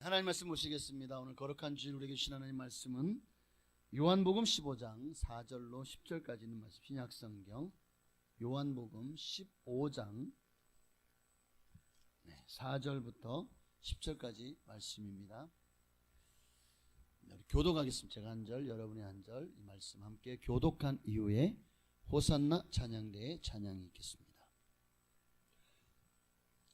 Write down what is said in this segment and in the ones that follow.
하나님 말씀 보시겠습니다. 오늘 거룩한 주일 우리에게 주신 하나님 말씀은 요한복음 15장 4절로 10절까지 있는 말씀, 신약성경 요한복음 15장 4절부터 10절까지 말씀입니다. 교독하겠습니다. 제가 한 절, 여러분이 한 절, 이 말씀 함께 교독한 이후에 호산나 찬양대의 찬양이 있겠습니다.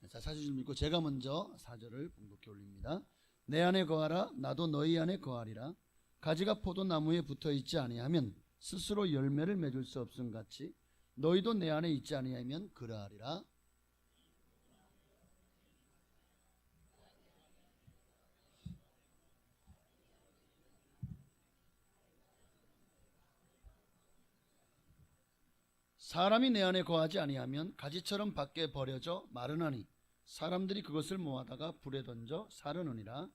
자, 4절 읽고 제가 먼저 4절을 봉독해 올립니다. 내 안에 거하라, 나도 너희 안에 거하리라. 가지가 포도나무에 붙어있지 아니하면 스스로 열매를 맺을 수 없음 같이 너희도 내 안에 있지 아니하면 그러하리라. 사람이 내 안에 거하지 아니하면 가지처럼 밖에 버려져 마르나니 사람들이 그것을 모아다가 불에 던져 사르느니라.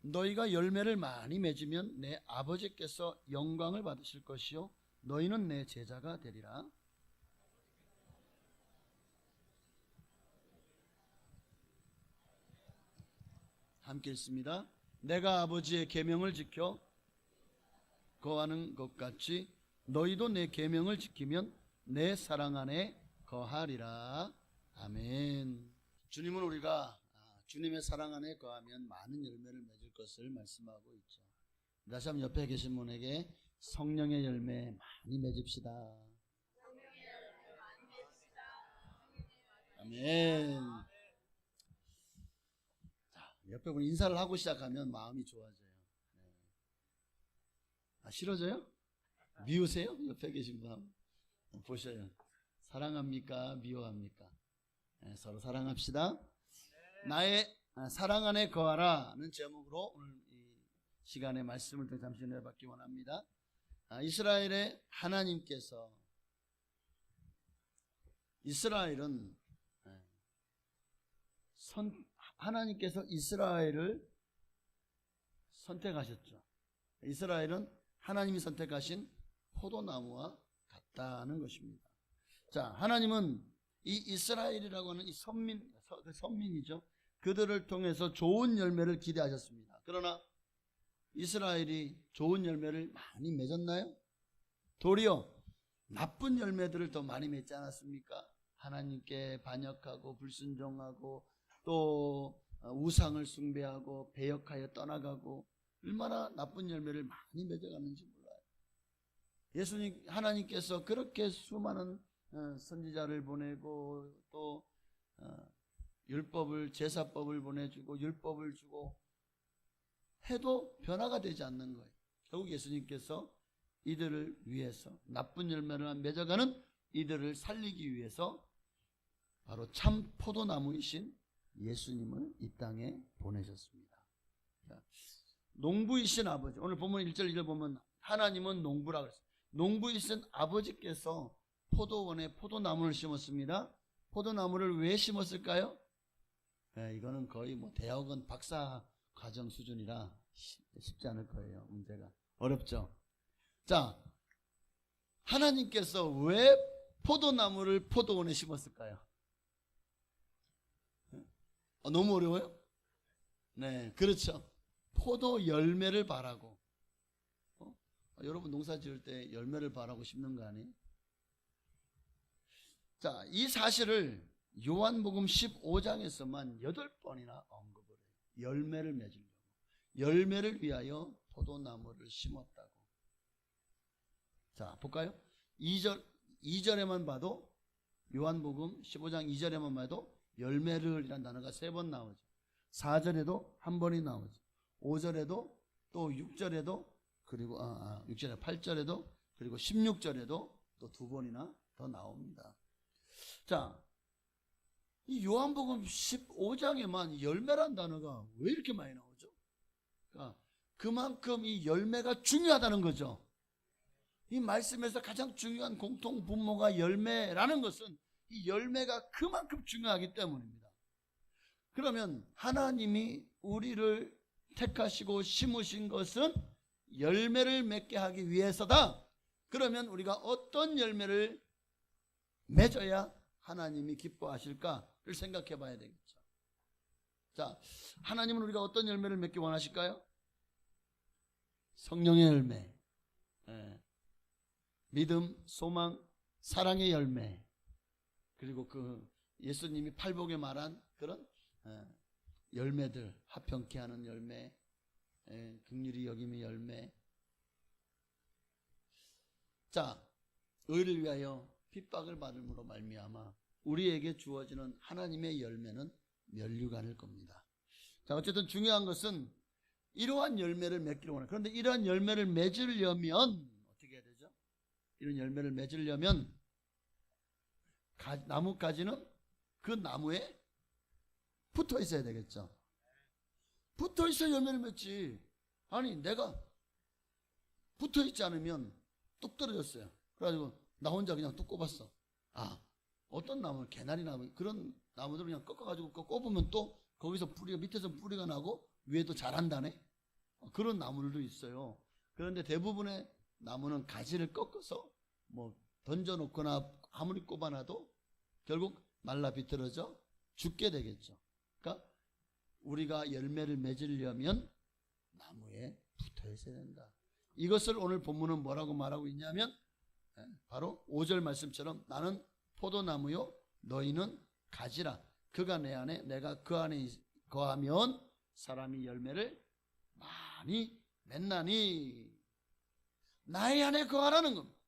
너희가 열매를 많이 맺으면 내 아버지께서 영광을 받으실 것이요 너희는 내 제자가 되리라. 함께 읽습니다. 내가 아버지의 계명을 지켜 거하는 것 같이 너희도 내 계명을 지키면 내 사랑 안에 거하리라. 아멘. 주님은 우리가 주님의 사랑 안에 거하면 많은 열매를 맺을 것을 말씀하고 있죠. 다시 한번 옆에 계신 분에게 성령의 열매 많이 맺읍시다. 아멘. 자, 옆에 분 인사를 하고 시작하면 마음이 좋아져요. 싫어져요? 미우세요? 옆에 계신 분 보셔요. 사랑합니까? 미워합니까? 서로 사랑합시다. 나의 사랑 안에 거하라는 제목으로 오늘 이 시간의 말씀을 또 잠시 내받기 원합니다. 이스라엘의 하나님께서 하나님께서 이스라엘을 선택하셨죠. 이스라엘은 하나님이 선택하신 포도나무와 같다는 것입니다. 자, 하나님은 이 이스라엘이라고 하는 이 선민이죠. 그들을 통해서 좋은 열매를 기대하셨습니다. 그러나 이스라엘이 좋은 열매를 많이 맺었나요? 도리어 나쁜 열매들을 더 많이 맺지 않았습니까? 하나님께 반역하고 불순종하고 또 우상을 숭배하고 배역하여 떠나가고 얼마나 나쁜 열매를 많이 맺어가는지 몰라요. 하나님께서 그렇게 수많은 선지자를 보내고 또 율법을, 제사법을 보내주고 율법을 주고 해도 변화가 되지 않는 거예요. 결국 예수님께서 이들을 위해서 나쁜 열매를 맺어가는 이들을 살리기 위해서 바로 참 포도나무이신 예수님을 이 땅에 보내셨습니다. 농부이신 아버지, 오늘 본문 1절 2절 보면 하나님은 농부라고 했어요. 농부이신 아버지께서 포도원에 포도나무를 심었습니다. 포도나무를 왜 심었을까요? 이거는 거의 대학원 박사 과정 수준이라 쉽지 않을 거예요. 문제가 어렵죠. 자, 하나님께서 왜 포도나무를 포도원에 심었을까요? 너무 어려워요? 네, 그렇죠. 포도 열매를 바라고. 여러분 농사 지을 때 열매를 바라고 심는 거 아니에요? 자, 이 사실을 요한복음 15장에서만 8번이나 언급을 해요. 열매를 맺으려고. 열매를 위하여 포도나무를 심었다고. 자, 볼까요? 2절에만 봐도 요한복음 15장 2절에만 봐도 열매를 이라는 단어가 3번 나오죠. 4절에도 한 번이 나오죠. 5절에도 또 6절에도 그리고 6절에 8절에도 그리고 16절에도 또 2번이나 더 나옵니다. 자, 이 요한복음 15장에만 열매란 단어가 왜 이렇게 많이 나오죠? 그러니까 그만큼 이 열매가 중요하다는 거죠. 이 말씀에서 가장 중요한 공통 분모가 열매라는 것은 이 열매가 그만큼 중요하기 때문입니다. 그러면 하나님이 우리를 택하시고 심으신 것은 열매를 맺게 하기 위해서다. 그러면 우리가 어떤 열매를 맺어야 하나님이 기뻐하실까를 생각해 봐야 되겠죠. 자, 하나님은 우리가 어떤 열매를 맺기 원하실까요? 성령의 열매, 믿음, 소망, 사랑의 열매, 그리고 그 예수님이 팔복에 말한 그런 열매들, 화평케 하는 열매, 긍휼히 여김의 열매. 자, 의를 위하여 핍박을 받음으로 말미암아 우리에게 주어지는 하나님의 열매는 면류관일 겁니다. 자, 어쨌든 중요한 것은 이러한 열매를 맺기를 원해요. 그런데 이러한 열매를 맺으려면 어떻게 해야 되죠? 이런 열매를 맺으려면 나뭇가지는 그 나무에 붙어 있어야 되겠죠. 붙어 있어야 열매를 맺지. 아니, 내가 붙어 있지 않으면 뚝 떨어졌어요. 그래가지고 나 혼자 그냥 뚝 꼽았어. 아, 어떤 나무, 개나리 나무, 그런 나무들을 그냥 꺾어가지고 꼽으면 또 거기서 뿌리가, 밑에서 뿌리가 나고 위에도 자란다네. 그런 나무들도 있어요. 그런데 대부분의 나무는 가지를 꺾어서 뭐 던져놓거나 아무리 꼽아놔도 결국 말라 비틀어져 죽게 되겠죠. 그러니까 우리가 열매를 맺으려면 나무에 붙어 있어야 된다. 이것을 오늘 본문은 뭐라고 말하고 있냐면 바로 5절 말씀처럼 나는 포도나무요 너희는 가지라. 그가 내 안에 내가 그 안에 거하면 사람이 열매를 많이 맺나니. 나의 안에 거하라는 겁니다.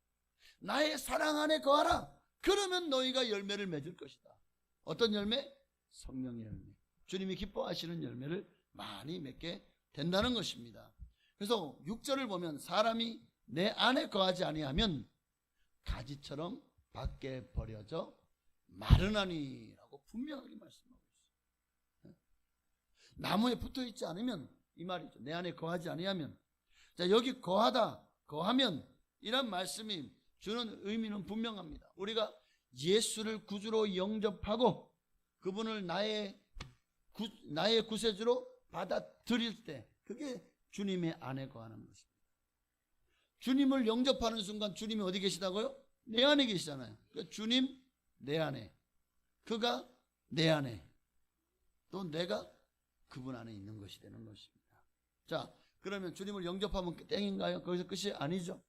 나의 사랑 안에 거하라. 그러면 너희가 열매를 맺을 것이다. 어떤 열매? 성령의 열매. 주님이 기뻐하시는 열매를 많이 맺게 된다는 것입니다. 그래서 6절을 보면 사람이 내 안에 거하지 아니하면 가지처럼 밖에 버려져 마르나니 라고 분명하게 말씀하고 있어요. 나무에 붙어 있지 않으면 이 말이죠. 내 안에 거하지 아니하면. 자, 여기 거하다, 거하면 이란 말씀이 주는 의미는 분명합니다. 우리가 예수를 구주로 영접하고 그분을 나의 구세주로 받아들일 때 그게 주님의 안에 거하는 것입니다. 주님을 영접하는 순간 주님이 어디 계시다고요? 내 안에 계시잖아요. 그러니까 주님 내 안에, 그가 내 안에, 또 내가 그분 안에 있는 것이 되는 것입니다. 자, 그러면 주님을 영접하면 땡인가요? 거기서 끝이 아니죠.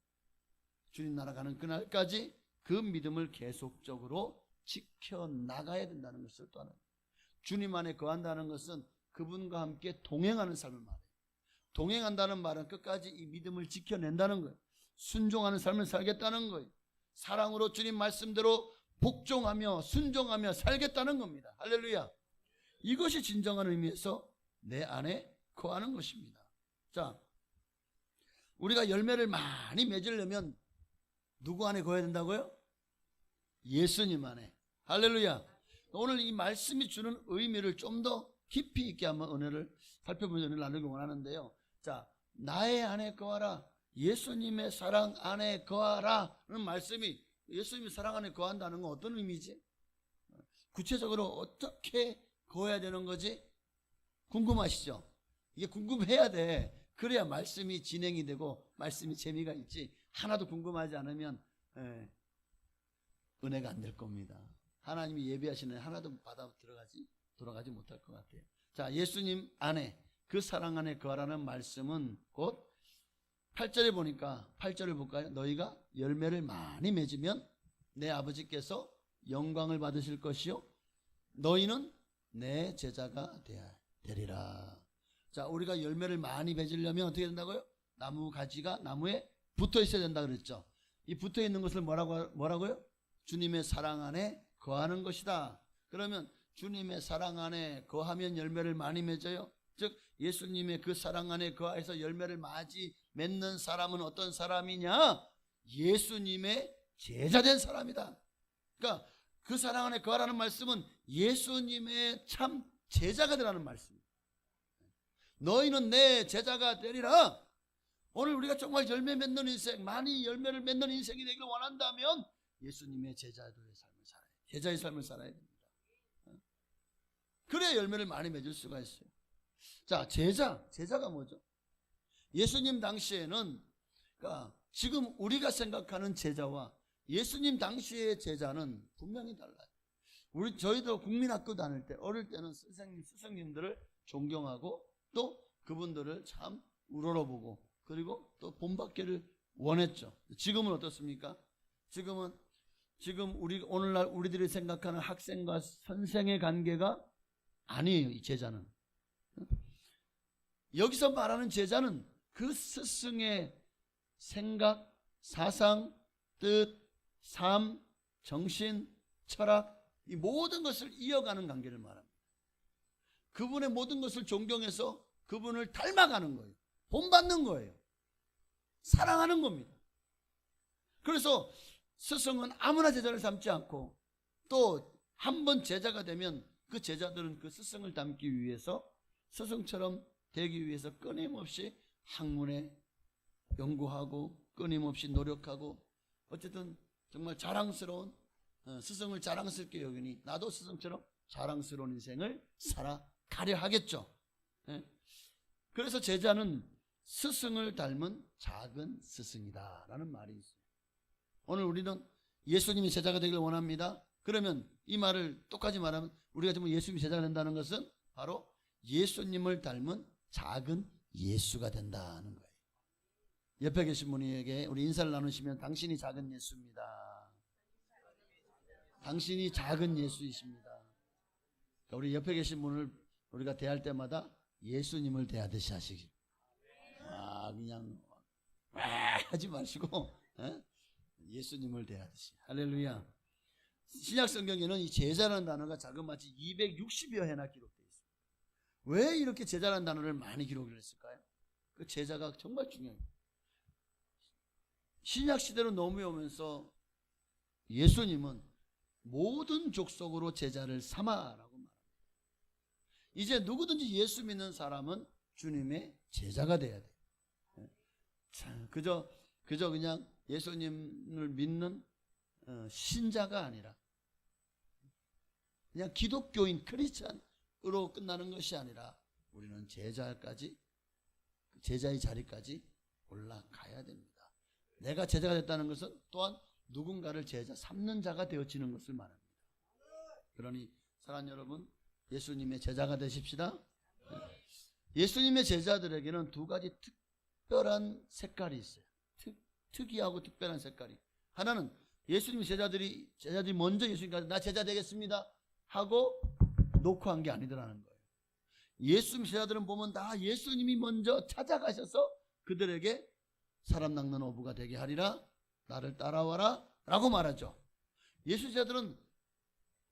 주님 나라 가는 그날까지 그 믿음을 계속적으로 지켜나가야 된다는 것을 또 하나. 주님 안에 거한다는 것은 그분과 함께 동행하는 삶을 말해요. 동행한다는 말은 끝까지 이 믿음을 지켜낸다는 거예요. 순종하는 삶을 살겠다는 거예요. 사랑으로 주님 말씀대로 복종하며 순종하며 살겠다는 겁니다. 할렐루야. 이것이 진정한 의미에서 내 안에 거하는 것입니다. 자, 우리가 열매를 많이 맺으려면 누구 안에 거해야 된다고요? 예수님 안에. 할렐루야. 오늘 이 말씀이 주는 의미를 좀 더 깊이 있게 한번 은혜를 살펴보면서 은혜를 나누기 원하는데요. 자, 나의 안에 거하라. 예수님의 사랑 안에 거하라는 말씀이, 예수님의 사랑 안에 거한다는 건 어떤 의미지? 구체적으로 어떻게 거해야 되는 거지? 궁금하시죠? 이게 궁금해야 돼. 그래야 말씀이 진행이 되고 말씀이 재미가 있지. 하나도 궁금하지 않으면 은혜가 안 될 겁니다. 하나님이 예비하시는 하나도 받아 돌아가지 못할 것 같아요. 자, 예수님 안에, 그 사랑 안에 거하라는 말씀은 곧 8절에 보니까, 8절을 볼까요? 너희가 열매를 많이 맺으면 내 아버지께서 영광을 받으실 것이요 너희는 내 제자가 되리라. 자, 우리가 열매를 많이 맺으려면 어떻게 된다고요? 나무 가지가 나무에 붙어 있어야 된다 그랬죠. 이 붙어 있는 것을 뭐라고요? 주님의 사랑 안에 거하는 것이다. 그러면 주님의 사랑 안에 거하면 열매를 많이 맺어요. 즉 예수님의 그 사랑 안에 거해서 열매를 많이 맺는 사람은 어떤 사람이냐? 예수님의 제자된 사람이다. 그러니까 그 사랑 안에 거하라는 말씀은 예수님의 참 제자가 되라는 말씀입니다. 너희는 내 제자가 되리라. 오늘 우리가 정말 열매 맺는 인생, 많이 열매를 맺는 인생이 되기를 원한다면 예수님의 제자의 삶을 살아야 돼요. 제자의 삶을 살아야 됩니다. 그래야 열매를 많이 맺을 수가 있어요. 자, 제자가 뭐죠? 예수님 당시에는 그러니까 지금 우리가 생각하는 제자와 예수님 당시의 제자는 분명히 달라요. 저희도 국민학교 다닐 때 어릴 때는 스승님들을 존경하고 또 그분들을 참 우러러보고 그리고 또 본받기를 원했죠. 지금은 어떻습니까? 지금 오늘날 우리들이 생각하는 학생과 선생의 관계가 아니에요. 이 제자는. 여기서 말하는 제자는 그 스승의 생각, 사상, 뜻, 삶, 정신, 철학 이 모든 것을 이어가는 관계를 말합니다. 그분의 모든 것을 존경해서 그분을 닮아가는 거예요. 본받는 거예요. 사랑하는 겁니다. 그래서 스승은 아무나 제자를 삼지 않고 또 한 번 제자가 되면 그 제자들은 그 스승을 닮기 위해서 스승처럼 되기 위해서 끊임없이 학문에 연구하고 끊임없이 노력하고 어쨌든 정말 자랑스러운 스승을 자랑스럽게 여기니 나도 스승처럼 자랑스러운 인생을 살아가려 하겠죠. 그래서 제자는 스승을 닮은 작은 스승이다 라는 말이 있어요. 오늘 우리는 예수님이 제자가 되길 원합니다. 그러면 이 말을 똑같이 말하면 우리가 정말 예수님이 제자가 된다는 것은 바로 예수님을 닮은 작은 예수가 된다는 거예요. 옆에 계신 분에게 우리 인사를 나누시면 당신이 작은 예수입니다. 당신이 작은 예수이십니다. 그러니까 우리 옆에 계신 분을 우리가 대할 때마다 예수님을 대하듯이 하시길. 그냥 하지 마시고 예수님을 대하듯이. 할렐루야. 신약 성경에는 이 제자라는 단어가 자그마치 260여 회나 기록되어 있습니다. 왜 이렇게 제자라는 단어를 많이 기록을 했을까요? 그 제자가 정말 중요해요. 신약 시대로 넘어오면서 예수님은 모든 족속으로 제자를 삼아라고 말합니다. 이제 누구든지 예수 믿는 사람은 주님의 제자가 돼야 돼요. 그저 그냥 예수님을 믿는 신자가 아니라 그냥 기독교인 크리스찬으로 끝나는 것이 아니라 우리는 제자의 자리까지 올라가야 됩니다. 내가 제자가 됐다는 것은 또한 누군가를 제자 삼는 자가 되어지는 것을 말합니다. 그러니 사랑하는 여러분, 예수님의 제자가 되십시다. 예수님의 제자들에게는 두 가지 특별한 색깔이 있어요. 특이하고 특별한 색깔이. 하나는 예수님 제자들이 먼저 예수님께 나 제자 되겠습니다 하고 놓고 한 게 아니더라는 거예요. 예수님 제자들은 보면 다 예수님이 먼저 찾아가셔서 그들에게 사람 낚는 어부가 되게 하리라, 나를 따라와라 라고 말하죠. 예수 제자들은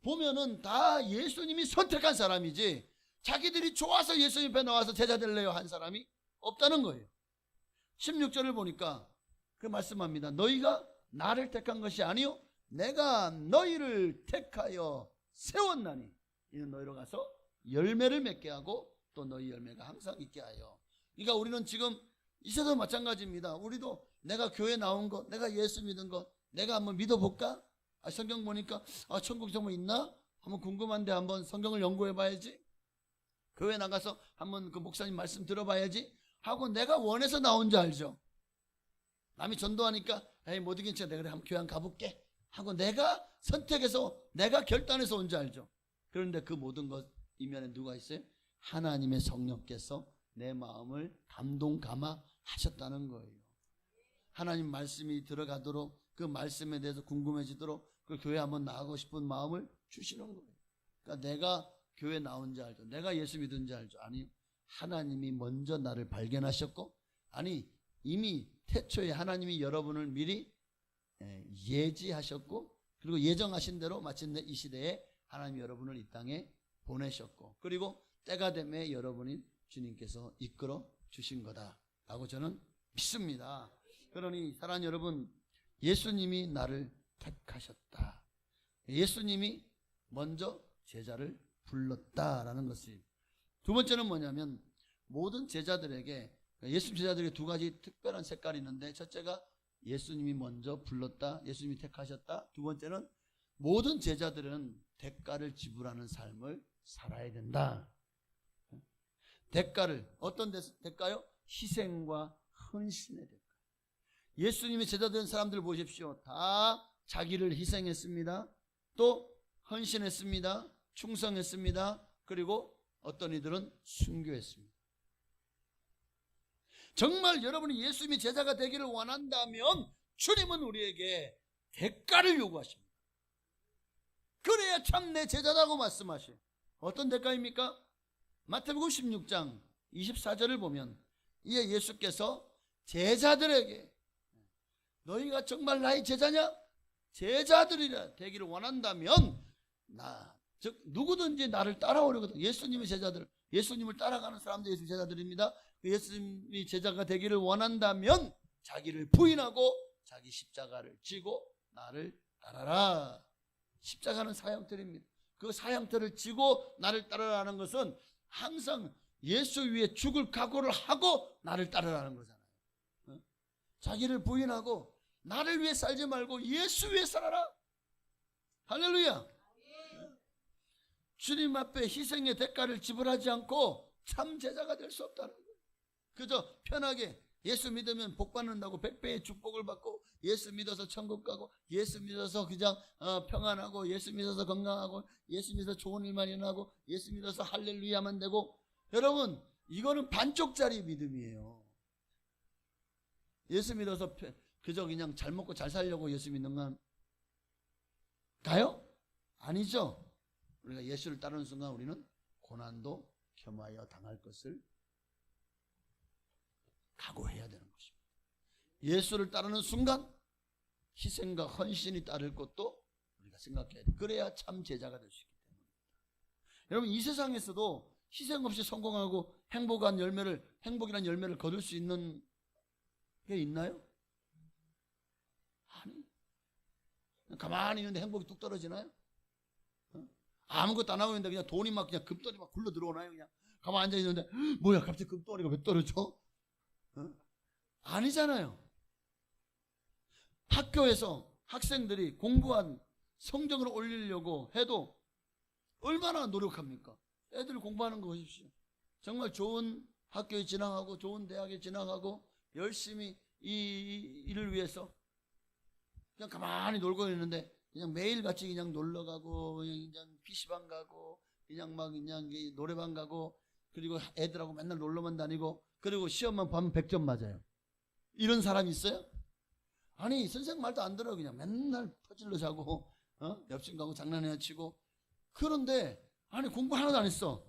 보면은 다 예수님이 선택한 사람이지 자기들이 좋아서 예수님 앞에 나와서 제자 될래요 한 사람이 없다는 거예요. 16절을 보니까 그 말씀합니다. 너희가 나를 택한 것이 아니요 내가 너희를 택하여 세웠나니 이는 너희로 가서 열매를 맺게 하고 또 너희 열매가 항상 있게 하여. 그러니까 우리는 지금 이 세상도 마찬가지입니다. 우리도 내가 교회 나온 것, 내가 예수 믿은 것, 내가 한번 믿어볼까? 성경 보니까 천국 정말 있나? 한번 궁금한데 한번 성경을 연구해 봐야지. 교회 나가서 한번 그 목사님 말씀 들어봐야지 하고 내가 원해서 나온 줄 알죠. 남이 전도하니까 에이 못 이긴 채 내가 한번 교회 가볼게 하고 내가 선택해서 내가 결단해서 온 줄 알죠. 그런데 그 모든 것 이면에 누가 있어요? 하나님의 성령께서 내 마음을 감화 하셨다는 거예요. 하나님 말씀이 들어가도록 그 말씀에 대해서 궁금해지도록 그 교회 한번 나가고 싶은 마음을 주시는 거예요. 그러니까 내가 교회 나온 줄 알죠. 내가 예수 믿은 줄 알죠. 아니 하나님이 먼저 나를 발견하셨고 이미 태초에 하나님이 여러분을 미리 예지하셨고 그리고 예정하신 대로 마침내 이 시대에 하나님이 여러분을 이 땅에 보내셨고 그리고 때가 되매 여러분이 주님께서 이끌어 주신 거다라고 저는 믿습니다. 그러니 사랑하는 여러분, 예수님이 나를 택하셨다. 예수님이 먼저 제자를 불렀다라는 것이. 두 번째는 뭐냐면 모든 제자들에게 예수님 제자들에게 두 가지 특별한 색깔이 있는데 첫째가 예수님이 먼저 불렀다. 예수님이 택하셨다. 두 번째는 모든 제자들은 대가를 지불하는 삶을 살아야 된다. 대가를 어떤 대가요? 희생과 헌신의 대가. 예수님이 제자된 사람들 보십시오. 다 자기를 희생했습니다. 또 헌신했습니다. 충성했습니다. 그리고 어떤 이들은 순교했습니다. 정말 여러분이 예수님이 제자가 되기를 원한다면 주님은 우리에게 대가를 요구하십니다. 그래야 참 내 제자라고 말씀하셔요. 어떤 대가입니까? 마태복음 16장 24절을 보면 이에 예수께서 제자들에게 너희가 정말 나의 제자냐? 제자들이라 되기를 원한다면 즉 누구든지 나를 따라오려거든. 예수님의 제자들, 예수님을 따라가는 사람들 예수님 제자들입니다. 예수님이 제자가 되기를 원한다면 자기를 부인하고 자기 십자가를 지고 나를 따라라. 십자가는 사형틀입니다. 그 사형틀을 지고 나를 따르라는 것은 항상 예수 위에 죽을 각오를 하고 나를 따르라는 거잖아요. 자기를 부인하고 나를 위해 살지 말고 예수 위해 살아라. 할렐루야. 주님 앞에 희생의 대가를 지불하지 않고 참 제자가 될 수 없다는 거예요. 그저 편하게 예수 믿으면 복 받는다고 100배의 축복을 받고 예수 믿어서 천국 가고 예수 믿어서 그냥 평안하고 예수 믿어서 건강하고 예수 믿어서 좋은 일만 일어나고 예수 믿어서 할렐루야만 되고, 여러분 이거는 반쪽짜리 믿음이에요. 예수 믿어서 그저 그냥 잘 먹고 잘 살려고 예수 믿는 건가요? 아니죠. 우리가 예수를 따르는 순간 우리는 고난도 겸하여 당할 것을 각오해야 되는 것입니다. 예수를 따르는 순간 희생과 헌신이 따를 것도 우리가 생각해야 돼. 그래야 참 제자가 될 수 있기 때문입니다. 여러분 이 세상에서도 희생 없이 성공하고 행복이란 열매를 거둘 수 있는 게 있나요? 아니. 가만히 있는데 행복이 뚝 떨어지나요? 아무것도 안 하고 있는데 그냥 돈이 막 그냥 금돈이 막 굴러 들어오나요? 그냥 가만히 앉아 있는데 뭐야 갑자기 금돈이가 왜 떨어져? 아니잖아요. 학교에서 학생들이 공부한 성적을 올리려고 해도 얼마나 노력합니까? 애들 공부하는 거 보십시오. 정말 좋은 학교에 진학하고 좋은 대학에 진학하고 열심히 이 일을 위해서 그냥 가만히 놀고 있는데 그냥 매일같이 그냥 놀러 가고 그냥 PC방 가고 그냥 노래방 가고 그리고 애들하고 맨날 놀러만 다니고 그리고 시험만 보면 100점 맞아요. 이런 사람이 있어요? 아니 선생님 말도 안 들어. 그냥 맨날 퍼질러 자고 옆집 가고 장난이나 치고. 그런데 아니 공부 하나도 안 했어.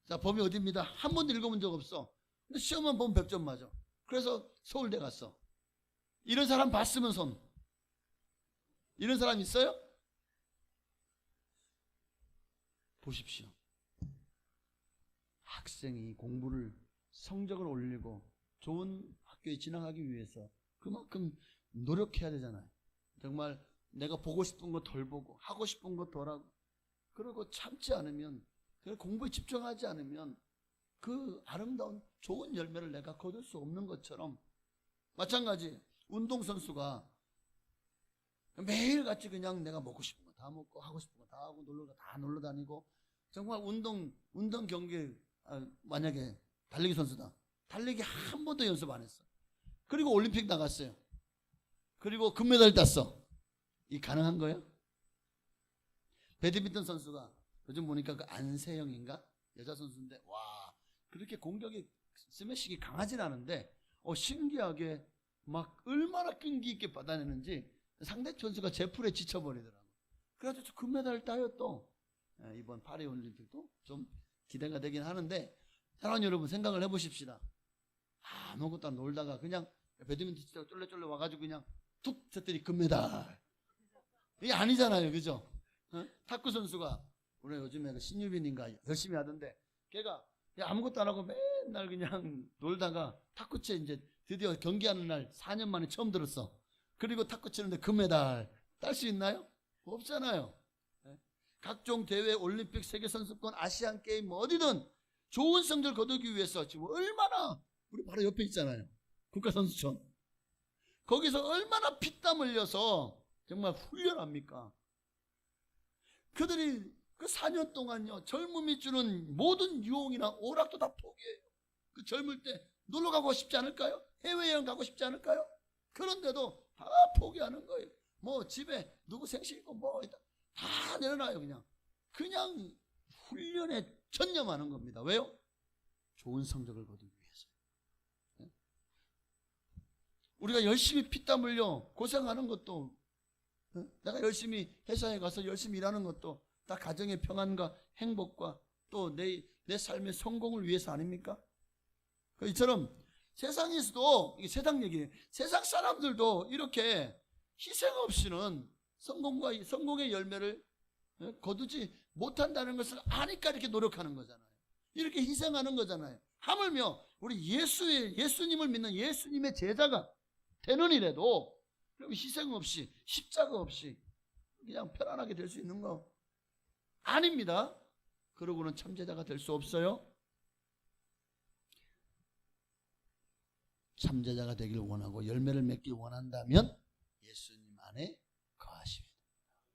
자 범위 어디입니다. 한 번도 읽어본 적 없어. 근데 시험만 보면 100점 맞아. 그래서 서울대 갔어. 이런 사람 봤으면 손. 이런 사람 있어요? 보십시오. 학생이 공부를 성적을 올리고 좋은 학교에 진학하기 위해서 그만큼 노력해야 되잖아요. 정말 내가 보고 싶은 거 덜 보고 하고 싶은 거 덜 하고 그리고 참지 않으면 공부에 집중하지 않으면 그 아름다운 좋은 열매를 내가 거둘 수 없는 것처럼 마찬가지 운동선수가 매일같이 그냥 내가 먹고 싶은 거 다 먹고 하고 싶은 거 다 하고 다 놀러 다니고 정말 운동 경기 만약에 달리기 선수다. 달리기 한 번도 연습 안 했어. 그리고 올림픽 나갔어요. 그리고 금메달 땄어. 이 가능한 거예요? 배드민턴 선수가 요즘 보니까 그 안세영인가? 여자 선수인데 와 그렇게 공격이 스매싱이 강하진 않은데 신기하게 막 얼마나 끈기 있게 받아내는지 상대 선수가 제풀에 지쳐버리더라고. 그래가지고 금메달을 따요 또. 이번 파리 올림픽도 좀 기대가 되긴 하는데 사랑하는 여러분 생각을 해보십시다. 아무것도 안 놀다가 그냥 배드민턴 치다가 쫄래쫄래 와가지고 그냥 툭 쳤더니 금메달. 이게 아니잖아요, 그죠? 탁구 선수가 우리 요즘에 신유빈인가 열심히 하던데 걔가 아무것도 안 하고 맨날 그냥 놀다가 탁구채 이제 드디어 경기하는 날 4년 만에 처음 들었어. 그리고 탁구 치는데 금메달 딸 수 있나요? 없잖아요. 각종 대회, 올림픽, 세계선수권, 아시안게임 뭐 어디든 좋은 성적을 거두기 위해서 지금 얼마나 우리 바로 옆에 있잖아요. 국가선수촌. 거기서 얼마나 피땀 흘려서 정말 훈련합니까? 그들이 그 4년 동안요 젊음이 주는 모든 유혹이나 오락도 다 포기해요. 그 젊을 때 놀러 가고 싶지 않을까요? 해외여행 가고 싶지 않을까요? 그런데도 다 포기하는 거예요. 뭐 집에 누구 생신 있고 뭐 다 내려놔요. 그냥 훈련에 전념하는 겁니다. 왜요? 좋은 성적을 거두기 위해서. 우리가 열심히 피땀 흘려 고생하는 것도, 내가 열심히 회사에 가서 열심히 일하는 것도 다 가정의 평안과 행복과 또 내 삶의 성공을 위해서 아닙니까? 이처럼 세상에서도, 이게 세상 얘기예요. 세상 사람들도 이렇게 희생 없이는 성공의 열매를 거두지 못한다는 것을 아니까 이렇게 노력하는 거잖아요. 이렇게 희생하는 거잖아요. 하물며 우리 예수님을 믿는 예수님의 제자가 되는 일에도 그럼 희생 없이, 십자가 없이 그냥 편안하게 될 수 있는 거 아닙니다. 그러고는 참제자가 될 수 없어요. 참제자가 되길 원하고 열매를 맺길 원한다면 예수님 안에 거하시면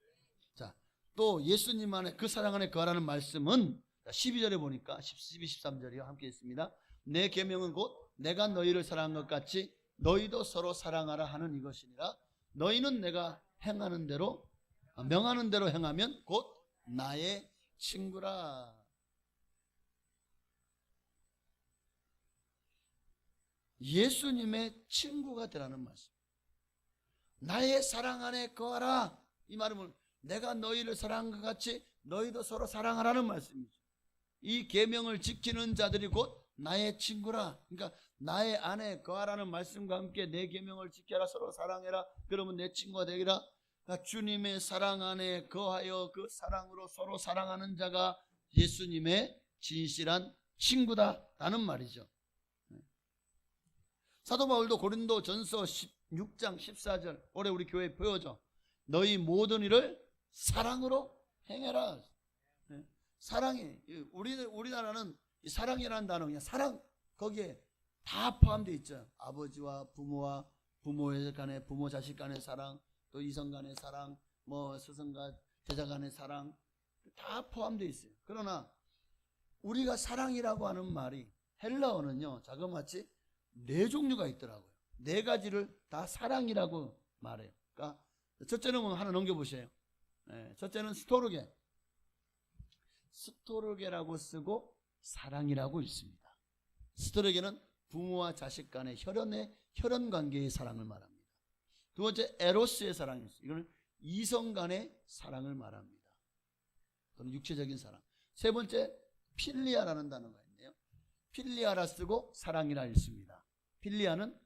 됩니다. 자, 또 예수님 안에, 그 사랑 안에 거하라는 말씀은 12절에 보니까 12, 13절이요. 함께 읽습니다. 내 계명은 곧 내가 너희를 사랑한 것 같이 너희도 서로 사랑하라 하는 이것이니라. 너희는 내가 행하는 대로, 명하는 대로 행하면 곧 나의 친구라. 예수님의 친구가 되라는 말씀. 나의 사랑 안에 거하라. 이 말은 내가 너희를 사랑한 것 같이 너희도 서로 사랑하라는 말씀이죠. 이 계명을 지키는 자들이 곧 나의 친구라. 그러니까 나의 안에 거하라는 말씀과 함께 내 계명을 지켜라, 서로 사랑해라, 그러면 내 친구가 되리라. 그러니까 주님의 사랑 안에 거하여 그 사랑으로 서로 사랑하는 자가 예수님의 진실한 친구다라는 말이죠. 사도 바울도 고린도 전서 16장 14절, 올해 우리 교회에 보여줘. 너희 모든 일을 사랑으로 행해라. 사랑이, 우리나라는 사랑이라는 단어, 그냥 사랑, 거기에 다 포함되어 있죠. 아버지와 부모와 부모의 간의, 부모 자식 간의 사랑, 또 이성 간의 사랑, 뭐 스승과 제자 간의 사랑, 다 포함되어 있어요. 그러나 우리가 사랑이라고 하는 말이 헬라어는요, 자그마치 4종류가 있더라고요. 4가지를 다 사랑이라고 말해요. 그러니까 첫째는 하나 넘겨보세요. 첫째는 스토르게라고 쓰고 사랑이라고 있습니다. 스토르게는 부모와 자식 간의 혈연 관계의 사랑을 말합니다. 두 번째, 에로스의 사랑이 있어요. 이거는 이성 간의 사랑을 말합니다. 또는 육체적인 사랑. 세 번째, 필리아라는 단어가 있네요. 필리아라 쓰고 사랑이라 읽습니다. 필리아는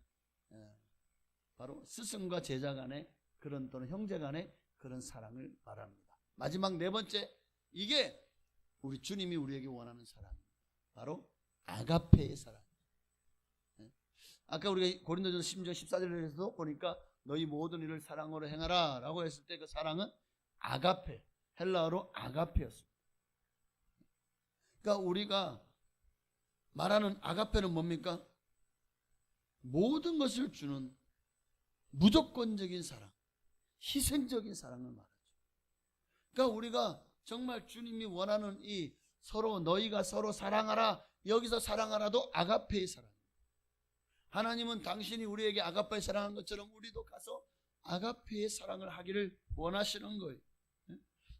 바로 스승과 제자 간의 그런, 또는 형제 간의 그런 사랑을 말합니다. 마지막 네 번째, 이게 우리 주님이 우리에게 원하는 사랑입니다. 바로 아가페의 사랑. 아까 우리가 고린도전서 10장 14절에서도 보니까 너희 모든 일을 사랑으로 행하라 라고 했을 때 그 사랑은 아가페, 헬라어로 아가페였습니다. 그러니까 우리가 말하는 아가페는 뭡니까? 모든 것을 주는 무조건적인 사랑, 희생적인 사랑을 말하죠. 그러니까 우리가 정말 주님이 원하는 이 서로, 너희가 서로 사랑하라, 여기서 사랑하라도 아가페의 사랑. 하나님은 당신이 우리에게 아가페의 사랑한 것처럼 우리도 가서 아가페의 사랑을 하기를 원하시는 거예요.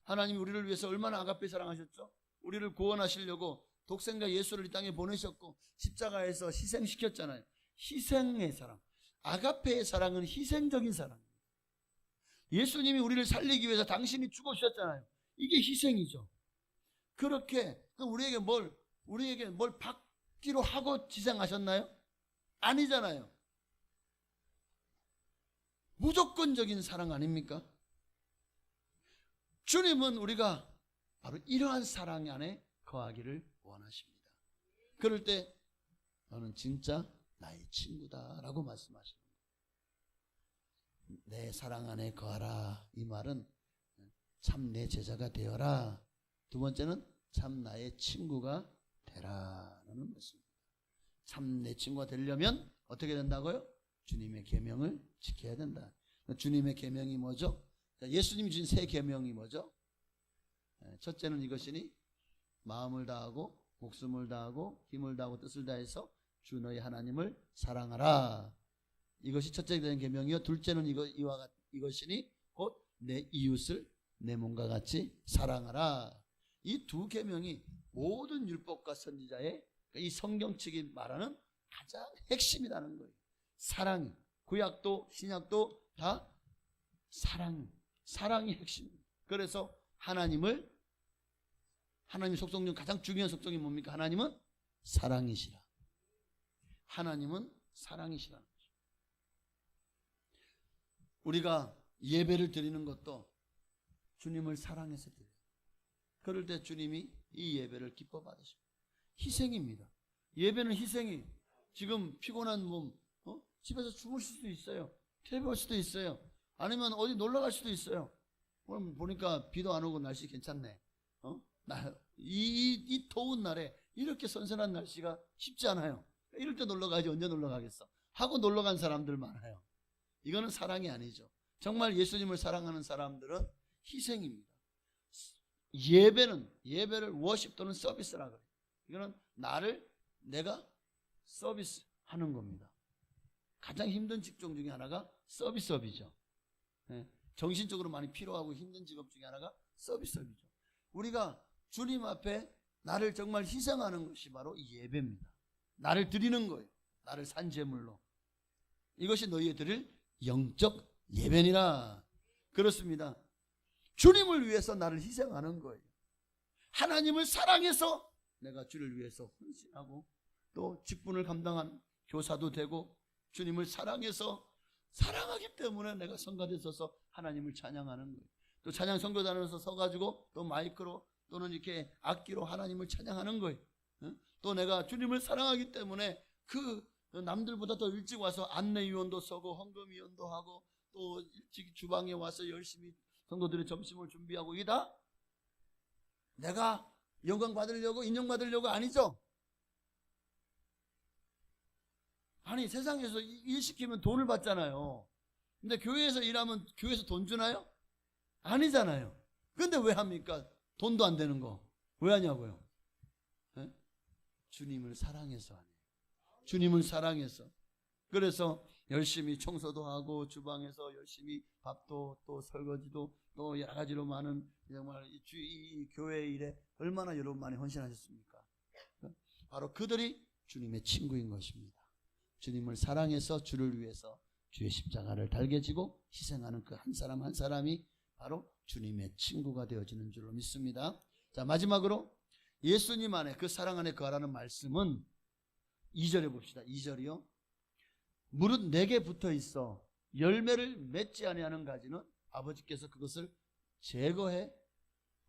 하나님이 우리를 위해서 얼마나 아가페 사랑하셨죠? 우리를 구원하시려고 독생자 예수를 이 땅에 보내셨고 십자가에서 희생시켰잖아요. 희생의 사랑. 아가페의 사랑은 희생적인 사랑입니다. 예수님이 우리를 살리기 위해서 당신이 죽으셨잖아요. 이게 희생이죠. 그렇게 우리에게 뭘 받기로 하고 희생하셨나요? 아니잖아요. 무조건적인 사랑 아닙니까? 주님은 우리가 바로 이러한 사랑 안에 거하기를 원하십니다. 그럴 때 너는 진짜 나의 친구다라고 말씀하십니다. 내 사랑 안에 거하라. 이 말은 참 내 제자가 되어라. 두 번째는 참 나의 친구가 되라라는 말씀입니다. 참 내 친구가 되려면 어떻게 된다고요? 주님의 계명을 지켜야 된다. 주님의 계명이 뭐죠? 예수님이 주신 세 계명이 뭐죠? 첫째는 이것이니 마음을 다하고 목숨을 다하고 힘을 다하고 뜻을 다해서 주 너희 하나님을 사랑하라. 이것이 첫째 되는 계명이요 둘째는 이것이니 곧 내 이웃을 내 몸과 같이 사랑하라. 이 두 계명이 모든 율법과 선지자의 이 성경책이 말하는 가장 핵심이라는 거예요. 사랑이. 구약도 신약도 다 사랑이 핵심입니다. 그래서 하나님 속성 중 가장 중요한 속성이 뭡니까? 하나님은 사랑이시라. 하나님은 사랑이시라는 거죠. 우리가 예배를 드리는 것도 주님을 사랑해서 드려요. 그럴 때 주님이 이 예배를 기뻐 받으십니다. 희생입니다. 예배는 희생이. 지금 피곤한 몸, 집에서 주무실 수도 있어요. TV 볼 수도 있어요. 아니면 어디 놀러 갈 수도 있어요. 오늘 보니까 비도 안 오고 날씨 괜찮네. 이 더운 날에 이렇게 선선한 날씨가 쉽지 않아요. 이럴 때 놀러 가야지 언제 놀러 가겠어. 하고 놀러 간 사람들 많아요. 이거는 사랑이 아니죠. 정말 예수님을 사랑하는 사람들은 희생입니다. 예배를 워십 또는 서비스라 그래요. 이거는 내가 서비스하는 겁니다. 가장 힘든 직종 중에 하나가 서비스업이죠. 정신적으로 많이 필요하고 힘든 직업 중에 하나가 서비스업이죠. 우리가 주님 앞에 나를 정말 희생하는 것이 바로 이 예배입니다. 나를 드리는 거예요. 나를 산 제물로. 이것이 너희의 드릴 영적 예배니라. 그렇습니다. 주님을 위해서 나를 희생하는 거예요. 하나님을 사랑해서 내가 주를 위해서 헌신하고 또 직분을 감당한 교사도 되고 주님을 사랑해서 사랑하기 때문에 내가 성가대 서서 하나님을 찬양하는 거예요. 또 찬양 선교단에서 서가지고 또 마이크로 또는 이렇게 악기로 하나님을 찬양하는 거예요. 또 내가 주님을 사랑하기 때문에 그 남들보다 더 일찍 와서 안내위원도 서고 헌금위원도 하고 또 일찍 주방에 와서 열심히 성도들의 점심을 준비하고 이게 다 내가 영광 받으려고 인정받으려고 아니죠. 아니 세상에서 일 시키면 돈을 받잖아요. 근데 교회에서 일하면 교회에서 돈 주나요? 아니잖아요. 근데 왜 합니까? 돈도 안 되는 거 왜 하냐고요? 네? 주님을 사랑해서 하네요. 주님을 사랑해서. 그래서 열심히 청소도 하고 주방에서 열심히 밥도 또 설거지도 또 여러 가지로 많은 정말 이 교회 일에 얼마나 여러분 많이 헌신하셨습니까? 바로 그들이 주님의 친구인 것입니다. 주님을 사랑해서 주를 위해서 주의 십자가를 달게 지고 희생하는 그 한 사람 한 사람이 바로 주님의 친구가 되어지는 줄로 믿습니다. 자, 마지막으로 예수님 안에 그 사랑 안에 거하라는 말씀은 2절에 봅시다. 2절이요. 무릇 내게 붙어 있어 열매를 맺지 아니하는 가지는 아버지께서 그것을 제거해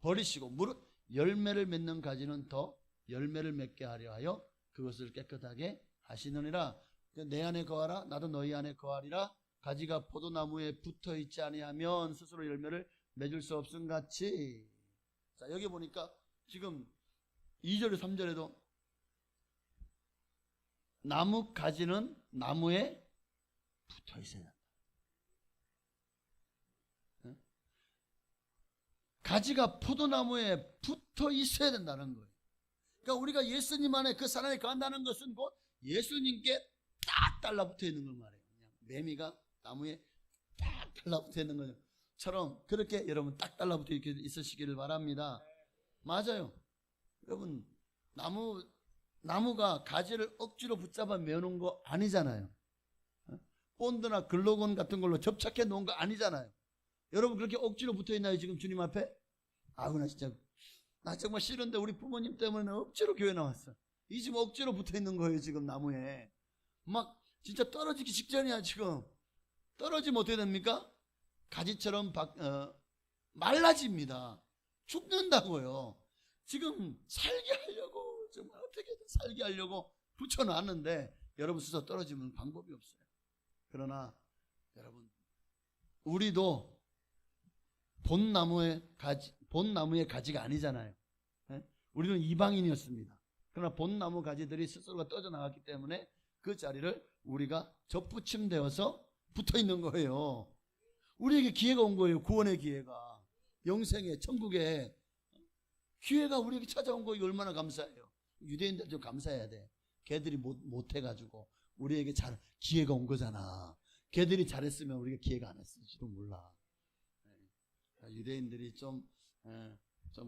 버리시고 무릇 열매를 맺는 가지는 더 열매를 맺게 하려 하여 그것을 깨끗하게 하시느니라. 내 안에 거하라 나도 너희 안에 거하리라. 가지가 포도나무에 붙어 있지 아니하면 스스로 열매를 맺을 수 없음 같이. 자, 여기 보니까 지금 2절 3절에도 나무 가지는 나무에 붙어 있어야 한다. 가지가 포도나무에 붙어 있어야 된다는 거예요. 그러니까 우리가 예수님 안에 그 사랑에 거한다는 것은 곧 예수님께 딱 달라붙어 있는 걸 말해요. 그냥 매미가 나무에 딱 달라붙어 있는 것처럼 그렇게 여러분 딱 달라붙어 있으시기를 바랍니다. 맞아요. 여러분 나무가 가지를 억지로 붙잡아 메어놓은 거 아니잖아요. 본드나 글로건 같은 걸로 접착해 놓은 거 아니잖아요. 여러분 그렇게 억지로 붙어 있나요 지금 주님 앞에? 아우 나 정말 싫은데 우리 부모님 때문에 억지로 교회 나왔어. 이 집 억지로 붙어 있는 거예요 지금 나무에. 막 진짜 떨어지기 직전이야 지금. 떨어지면 어떻게 됩니까? 가지처럼 말라집니다. 죽는다고요. 지금 살게 하려고 정말 어떻게든 살게 하려고 붙여놨는데 여러분 스스로 떨어지면 방법이 없어요. 그러나 여러분 우리도 본 나무의 가지가 아니잖아요. 네? 우리는 이방인이었습니다. 그러나 본 나무 가지들이 스스로가 떠져 나갔기 때문에 그 자리를 우리가 접붙임되어서 붙어 있는 거예요. 우리에게 기회가 온 거예요. 구원의 기회가. 영생의 천국의 기회가 우리에게 찾아온 거 얼마나 감사해요. 유대인들도 감사해야 돼. 걔들이 못 해가지고 우리에게 잘 기회가 온 거잖아. 걔들이 잘했으면 우리가 기회가 안 했을지도 몰라. 유대인들이 좀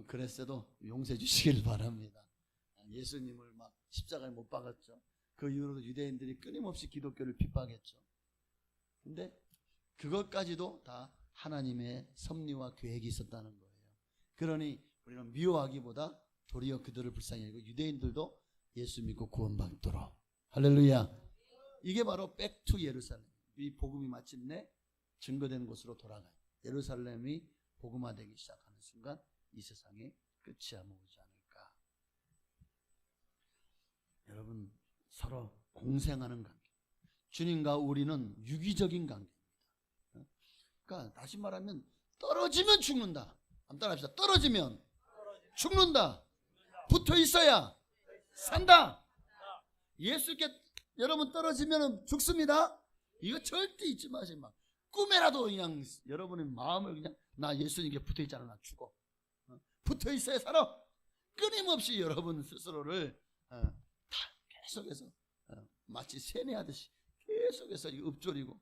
그랬어도 용서해 주시길 바랍니다. 예수님을 막 십자가에 못 박았죠. 그 이후로도 유대인들이 끊임없이 기독교를 핍박했죠. 근데 그것까지도 다 하나님의 섭리와 계획이 있었다는 거예요. 그러니 우리는 미워하기보다 도리어 그들을 불쌍히 여기고 유대인들도 예수 믿고 구원받도록. 할렐루야. 이게 바로 백투 예루살렘. 이 복음이 마침내 증거되는 곳으로 돌아가요. 예루살렘이 복음화되기 시작하는 순간 이 세상에 끝이 아마 오지 않을까. 여러분, 서로 공생하는 관계. 주님과 우리는 유기적인 관계입니다. 그러니까 다시 말하면 떨어지면 죽는다. 한번 따라합시다. 떨어지면 죽는다. 붙어 있어야 산다. 예수께 여러분 떨어지면 죽습니다. 이거 절대 잊지 마세요. 막 꿈에라도 그냥 여러분의 마음을 그냥 나 예수님께 붙어 있잖아. 나 죽어. 붙어 있어야 살아. 끊임없이 여러분 스스로를 다 계속해서 마치 세뇌하듯이 계속해서 읊조리고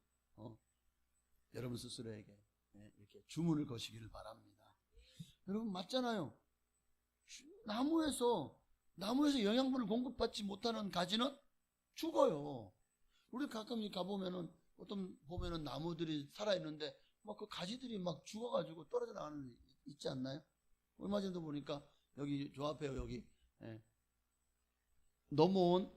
여러분 스스로에게 이렇게 주문을 거시기를 바랍니다. 여러분 맞잖아요. 나무에서 영양분을 공급받지 못하는 가지는 죽어요. 우리 가끔 가보면은 보면은 나무들이 살아있는데 막 그 가지들이 막 죽어가지고 떨어져 나가는 게 있지 않나요? 얼마 전도 보니까 여기 저 앞에 여기 넘어온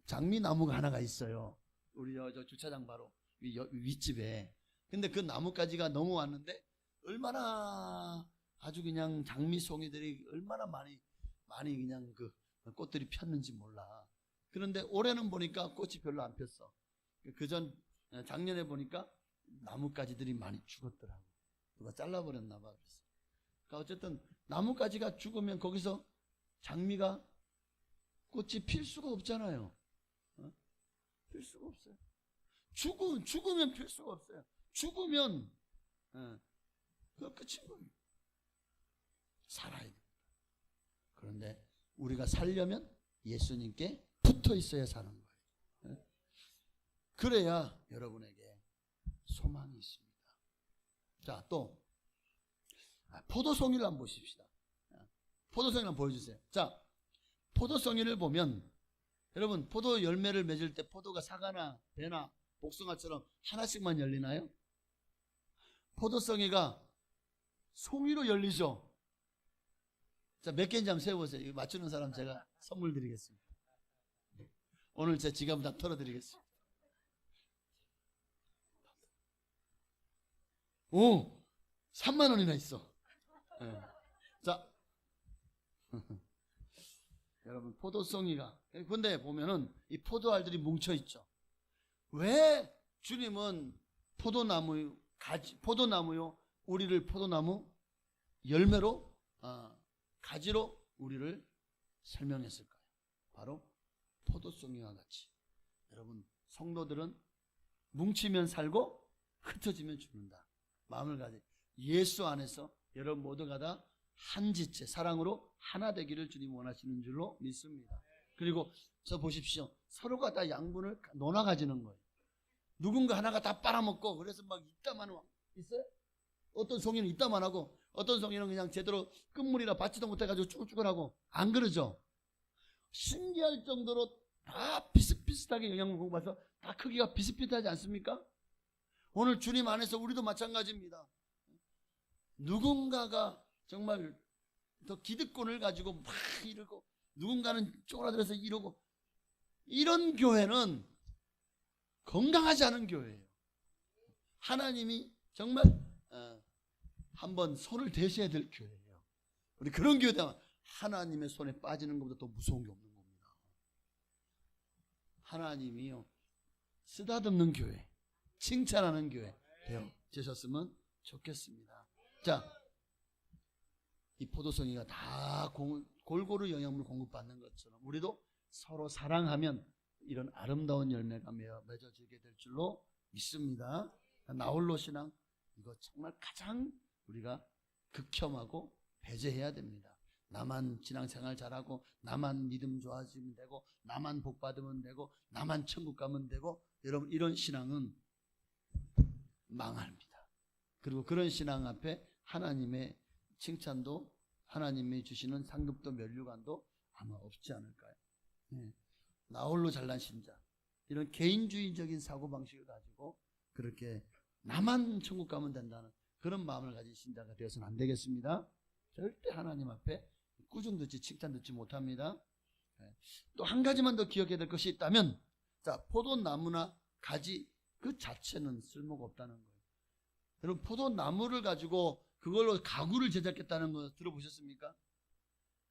장미나무가 하나가 있어요. 우리 저 주차장 바로 윗집에. 근데 그 나무가지가 넘어왔는데 얼마나 아주 그냥 장미송이들이 얼마나 많이 그냥 그 꽃들이 폈는지 몰라. 그런데 올해는 보니까 꽃이 별로 안 폈어. 작년에 보니까 나뭇가지들이 많이 죽었더라고. 누가 잘라버렸나 봐. 그러니까 어쨌든 나뭇가지가 죽으면 거기서 장미가 꽃이 필 수가 없잖아요. 필 수가 없어요. 죽으면 필 수가 없어요. 죽으면 그거 끝인 거예요. 살아야 돼. 그런데 우리가 살려면 예수님께 붙어 있어야 사는 거예요. 그래야 여러분에게 소망이 있습니다. 자, 또 포도송이를 한번 보십시다. 포도송이를 한번 보여주세요. 자, 포도송이를 보면 여러분 포도 열매를 맺을 때 포도가 사과나 배나 복숭아처럼 하나씩만 열리나요? 포도송이가 송이로 열리죠. 자, 몇 개인지 한번 세워보세요. 이거 맞추는 사람 제가 선물 드리겠습니다. 오늘 제 지갑을 다 털어드리겠습니다. 오! 3만 원이나 있어. 네. 자, 여러분 포도송이가 근데 보면은 이 포도알들이 뭉쳐있죠. 왜 주님은 포도나무요 우리를 포도나무 열매로 가지로 우리를 설명했을까요? 바로 포도송이와 같이. 여러분 성도들은 뭉치면 살고 흩어지면 죽는다. 마음을 가지. 예수 안에서 여러분 모두가 다 한 지체 사랑으로 하나 되기를 주님 원하시는 줄로 믿습니다. 그리고 저 보십시오. 서로가 다 양분을 논아 가지는 거예요. 누군가 하나가 다 빨아먹고 그래서 막 이따만 있어요? 어떤 송이는 이따만 하고 어떤 송이는 그냥 제대로 끝물이라 받지도 못해가지고 쭈글쭈글하고 안 그러죠? 신기할 정도로 다 비슷비슷하게 영양분 공급해서 다 크기가 비슷비슷하지 않습니까? 오늘 주님 안에서 우리도 마찬가지입니다. 누군가가 정말 더 기득권을 가지고 막 이러고 누군가는 쪼그라들어서 이러고 이런 교회는 건강하지 않은 교회예요. 하나님이 정말 한번 손을 대셔야 될 교회예요. 우리 그런 교회다 하나님의 손에 빠지는 것보다 더 무서운 게 없는 겁니다. 하나님이요 쓰다듬는 교회, 칭찬하는 교회 되어 주셨으면 좋겠습니다. 자, 이 포도송이가 다 골고루 영양분을 공급받는 것처럼 우리도 서로 사랑하면 이런 아름다운 열매가 맺어지게 될 줄로 믿습니다. 나홀로 신앙 이거 정말 가장 우리가 극혐하고 배제해야 됩니다. 나만 신앙생활 잘하고 나만 믿음 좋아지면 되고 나만 복 받으면 되고 나만 천국 가면 되고 여러분 이런 신앙은 망합니다. 그리고 그런 신앙 앞에 하나님의 칭찬도, 하나님이 주시는 상급도 면류관도 아마 없지 않을까요? 나 홀로 잘난 신자, 이런 개인주의적인 사고방식을 가지고 그렇게 나만 천국 가면 된다는 그런 마음을 가진 신자가 되어서는 안 되겠습니다. 절대 하나님 앞에 꾸중 듣지 칭찬 듣지 못합니다. 또 한 가지만 더 기억해야 될 것이 있다면, 자, 포도나무나 가지 그 자체는 쓸모가 없다는 거예요. 여러분, 포도나무를 가지고 그걸로 가구를 제작했다는 거 들어보셨습니까?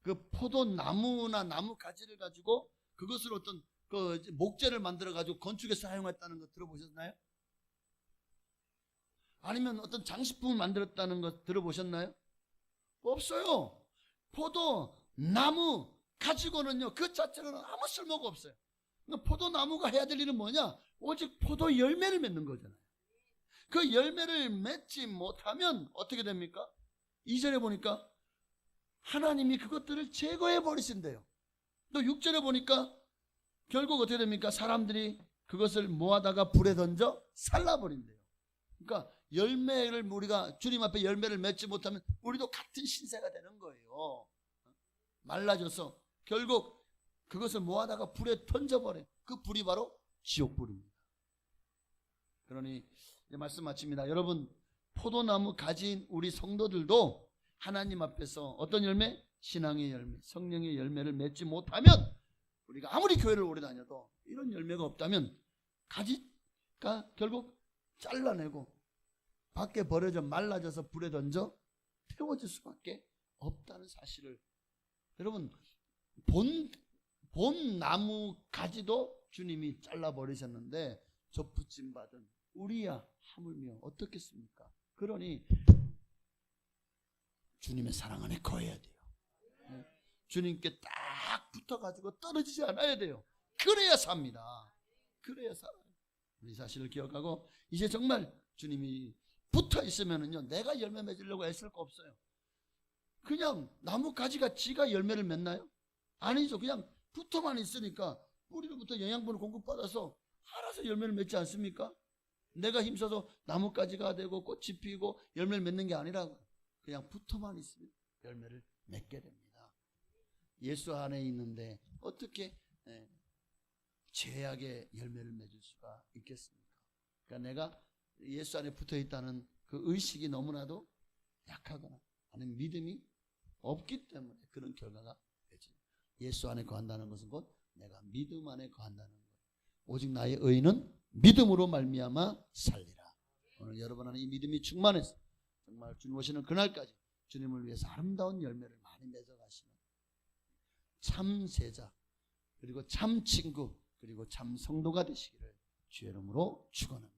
그 포도나무나 나무 가지를 가지고 그것을 어떤 그 목재를 만들어 가지고 건축에 사용했다는 거 들어보셨나요? 아니면 어떤 장식품을 만들었다는 거 들어보셨나요? 없어요. 포도나무 가지고는요, 그 자체로는 아무 쓸모가 없어요. 포도나무가 해야 될 일은 뭐냐? 오직 포도 열매를 맺는 거잖아요. 그 열매를 맺지 못하면 어떻게 됩니까? 2절에 보니까 하나님이 그것들을 제거해 버리신대요. 또 6절에 보니까 결국 어떻게 됩니까? 사람들이 그것을 모아다가 불에 던져 살라버린대요. 그러니까 열매를 우리가 주님 앞에 열매를 맺지 못하면 우리도 같은 신세가 되는 거예요. 말라져서 결국 그것을 모아다가 불에 던져버려. 그 불이 바로 지옥불입니다. 그러니 이제 말씀 마칩니다. 여러분, 포도나무 가진 우리 성도들도 하나님 앞에서 어떤 열매? 신앙의 열매, 성령의 열매를 맺지 못하면, 우리가 아무리 교회를 오래 다녀도 이런 열매가 없다면 가지가 결국 잘라내고 밖에 버려져 말라져서 불에 던져 태워질 수밖에 없다는 사실을, 여러분, 본 나무 가지도 주님이 잘라버리셨는데 저 붙임받은 우리야 하물며 어떻겠습니까? 그러니 주님의 사랑 안에 거해야 돼요. 주님께 딱 붙어가지고 떨어지지 않아야 돼요. 그래야 삽니다. 그래야 살아요. 이 사실을 기억하고 이제 정말 주님이 붙어 있으면은요, 내가 열매 맺으려고 애쓸 거 없어요. 그냥 나무 가지가 지가 열매를 맺나요? 아니죠. 그냥 붙어만 있으니까 뿌리로부터 영양분을 공급받아서 알아서 열매를 맺지 않습니까? 내가 힘써서 나뭇가지가 되고 꽃이 피고 열매를 맺는 게 아니라고, 그냥 붙어만 있으면 열매를 맺게 됩니다. 예수 안에 있는데 어떻게 죄악의 열매를 맺을 수가 있겠습니까? 그러니까 내가 예수 안에 붙어 있다는 그 의식이 너무나도 약하거나 아니면 믿음이 없기 때문에 그런 결과가 되지. 예수 안에 거한다는 것은 곧 내가 믿음 안에 거한다는 거예요. 오직 나의 의는 믿음으로 말미암아 살리라. 오늘 여러분 안에 이 믿음이 충만해서 정말 주님 오시는 그날까지 주님을 위해서 아름다운 열매를 많이 맺어가시는 참 제자, 그리고 참 친구, 그리고 참 성도가 되시기를 주의 이름으로 축원합니다.